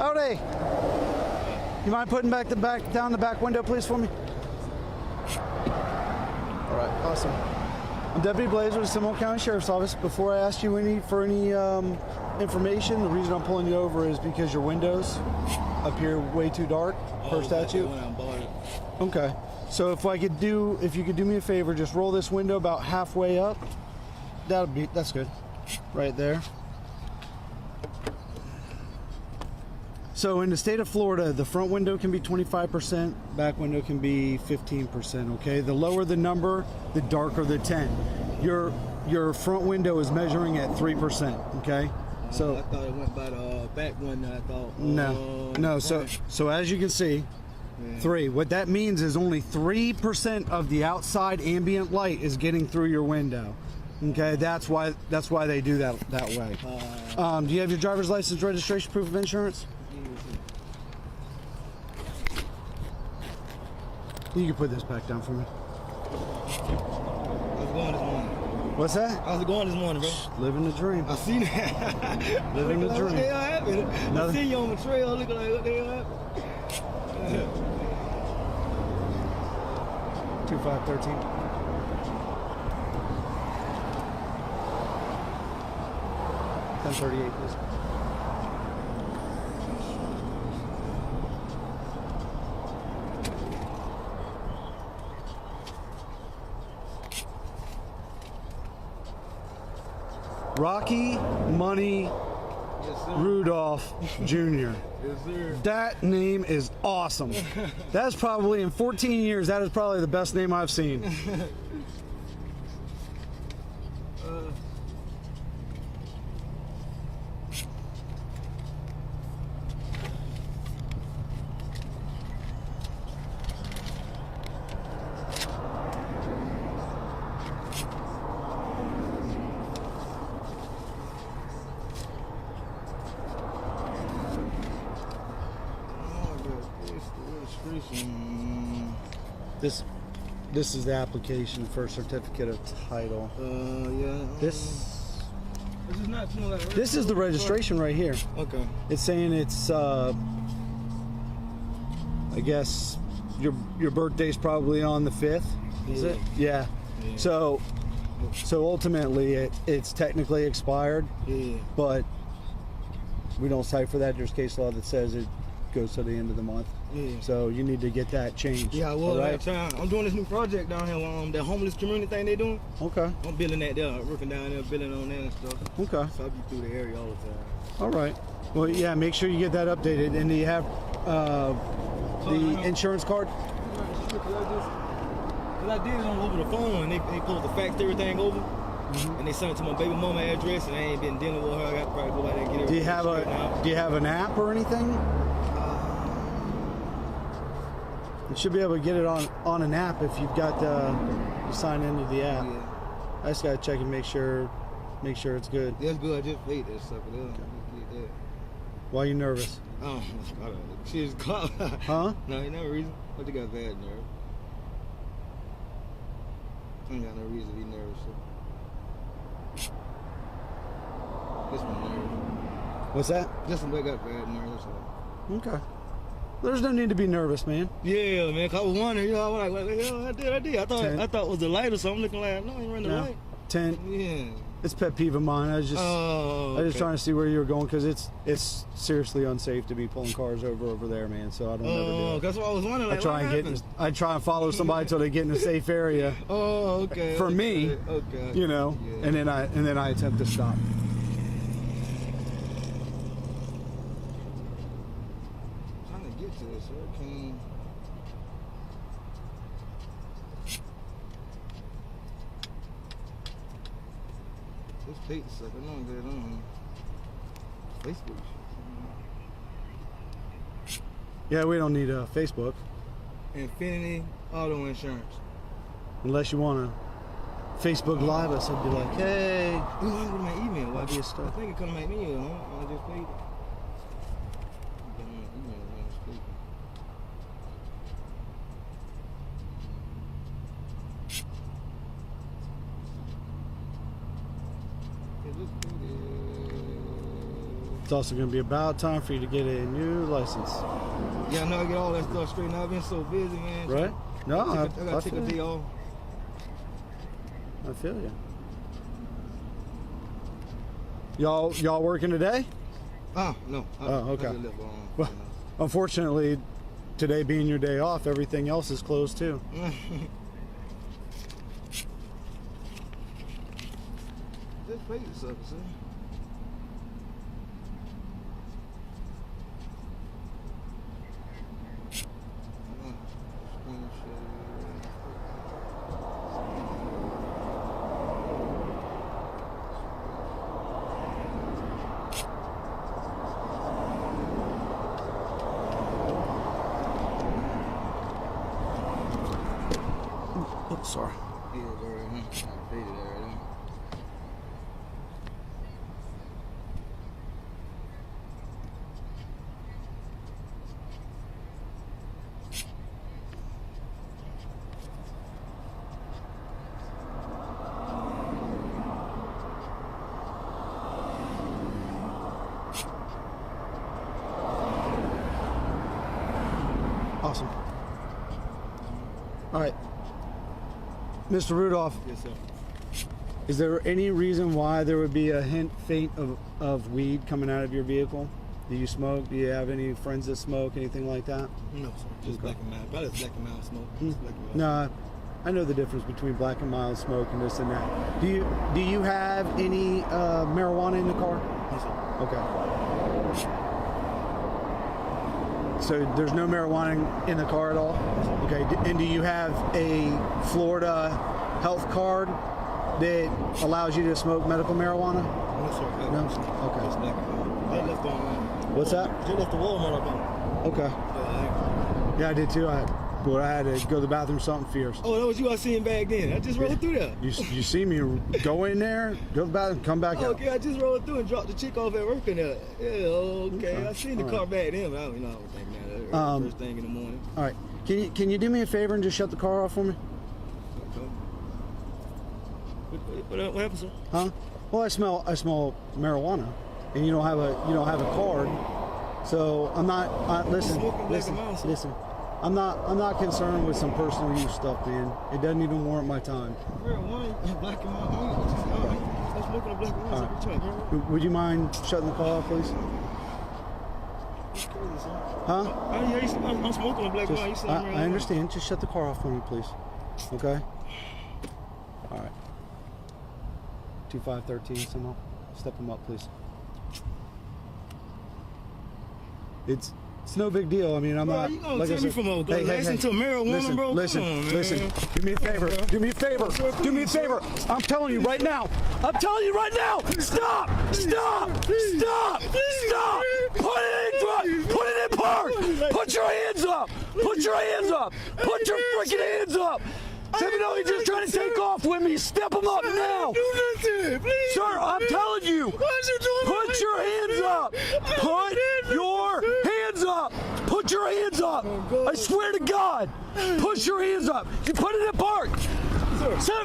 Howdy. You mind putting down the back window, please, for me? All right, awesome. I'm Deputy Blazer with the Seminole County Sheriff's Office. Before I ask you for any information, the reason I'm pulling you over is because your windows appear way too dark per statute. Okay. So if you could do me a favor, just roll this window about halfway up. That's good. Right there. So in the state of Florida, the front window can be 25%, back window can be 15%, okay? The lower the number, the darker the tint. Your front window is measuring at 3%, okay? So I thought it went by the back one. I thought. No. So as you can see, 3. What that means is only 3% of the outside ambient light is getting through your window. Okay, that's why they do that way. Do you have your driver's license, registration, proof of insurance? You can put this back down for me. How's it going this morning? What's that? How's it going this morning, bro? Living the dream. I seen that. Living the dream. What the hell happened? I see you on the trail looking like, what the hell happened? 2513. $1038, please. Rocky Rudolph Jr. Yes, sir. That name is awesome. That's probably, in 14 years, that is probably the best name I've seen. This is the application for certificate of title. Yeah. This is not like this is the registration right here. Okay. It's saying it's I guess your birthday's probably on the 5th. Is it? Yeah. So ultimately it's technically expired. Yeah. But we don't cite for that. There's case law that says it goes to the end of the month. Yeah. So you need to get that changed. Yeah, I will. Right? I'm doing this new project down here, the homeless community thing they doing. Okay. I'm building that there, working down there, building on that and stuff. Okay. So I'll be through the area all the time. All right. Well, yeah, make sure you get that updated. And do you have the insurance card? Cause I did it over the phone, and they pulled the faxed everything over, and they sent it to my baby mama address, and I ain't been dealing with her. I got to probably go back there and get it. Do you have an app or anything? You should be able to get it on an app if you've got you sign into the app. Yeah. I just gotta check and make sure it's good. That's good. I just paid that sucker. Okay. Why are you nervous? Oh, she's caught. Huh? No, ain't no reason. But they got bad nerve. I ain't got no reason to be nervous. So. Just my nerves. What's that? Just somebody got bad nerves. So. Okay. There's no need to be nervous, man. Yeah, man. Cause I was wondering, you know, I was like, what the hell I did. I thought it was the light or something. Looking like, no, I ain't running the light. 10. Yeah. It's pet peeve of mine. I was just trying to see where you were going because it's seriously unsafe to be pulling cars over there, man. So I don't never do it. That's what I was wondering. Like, I try and follow somebody until they get in a safe area. Oh, okay. For me, you know, yeah. and then I attempt to stop. Take the sucker. I don't get it on Facebook. Yeah, we don't need Facebook. Infinity Auto Insurance. Unless you want to Facebook Live us and be like, hey. You want to go to my email? Why do you stop? I think it come to my email, huh? I just paid it. It's also going to be about time for you to get a new license. Yeah, I know I get all that stuff straight now. I've been so busy, man. Right? No, I gotta take a day off. I feel you. Y'all working today? No. Oh, okay. I just left, Well, unfortunately, today being your day off, everything else is closed too. Just pay yourself, see? Oh, sorry. Yeah, there, I paid it already. Awesome. All right. Mr. Rudolph, Yes, sir. is there any reason why there would be a faint of weed coming out of your vehicle? Do you smoke? Do you have any friends that smoke? Anything like that? No, sir. Just black and mild. Probably black and mild smoke. Just black and mild. No, I know the difference between black and mild smoke and this and that. Do you have any marijuana in the car? Yes, sir. Okay. So there's no marijuana in the car at all? Okay. And do you have a Florida health card that allows you to smoke medical marijuana? No, sir. No? Just Okay. black and mild. I left on. What's that? Just left the Walmart up on. Okay. Yeah, I did too. I had to go to the bathroom, something fierce. Oh, that was you I seen back then. I just rolled through there. You see me go in there, go to the bathroom, come back out. Okay, I just rolled through and dropped the chick off at work in there. Yeah, okay. I seen the All car right. back then, but I don't think that. First thing in the morning. All right. Can you do me a favor and just shut the car off for me? Okay. What happened, sir? Huh? Well, I smell marijuana, and you don't have a card, so I'm not. Listen. I'm not concerned with some personal use stuff, man. It doesn't even warrant my time. Marijuana, black and mild. I'm smoking a black and mild every time. Would you mind shutting the car off, please? Huh? I'm smoking a black and mild. I understand. Just shut the car off for me, please. Okay? All right. 2513, Seminole. Step them up, please. It's no big deal. I mean, I'm not. You gonna like I tell me said, from a glass into marijuana, listen, bro? Listen, Come on, man. listen. Do me a favor. Do me a favor. Do me a favor. I'm telling you right now. I'm telling you right now. Stop! Stop! Stop! Stop! Put it in front. Put it in park. Put your hands up. Put your hands up. Put your freaking hands up. Seminole, you're just trying to take off with me. Step them up now. Do nothing, please. Sir, I'm telling you. Why you doing Put your hands up. Put your hands up. Put your hands up. I swear to God. Put your hands up. You put it in park. Sir.